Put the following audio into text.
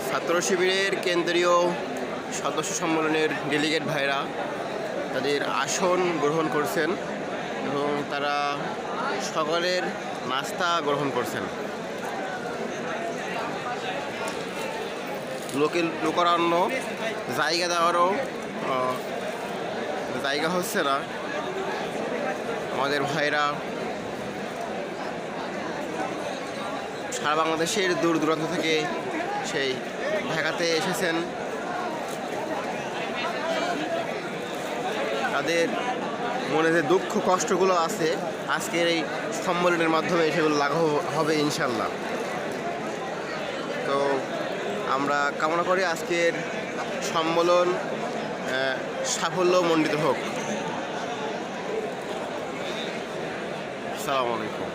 ছাত্র শিবিরের কেন্দ্রীয় সদস্য সম্মেলনের ডেলিগেট ভাইরা তাদের আসন গ্রহণ করছেন এবং তারা সকলের নাস্তা গ্রহণ করছেন। লোকারণ্য জায়গা দেওয়ারও জায়গা হচ্ছে না। আমাদের ভাইরা সারা বাংলাদেশের দূর দূরান্ত থেকে সেই ঢাকাতে এসেছেন। তাদের মনে যে দুঃখ কষ্টগুলো আছে আজকের এই সম্মেলনের মাধ্যমে সেগুলো লাঘব হবে ইনশাল্লাহ। তো আমরা কামনা করি আজকের সম্মেলন সাফল্যমণ্ডিত হোক। আসসালামু আলাইকুম।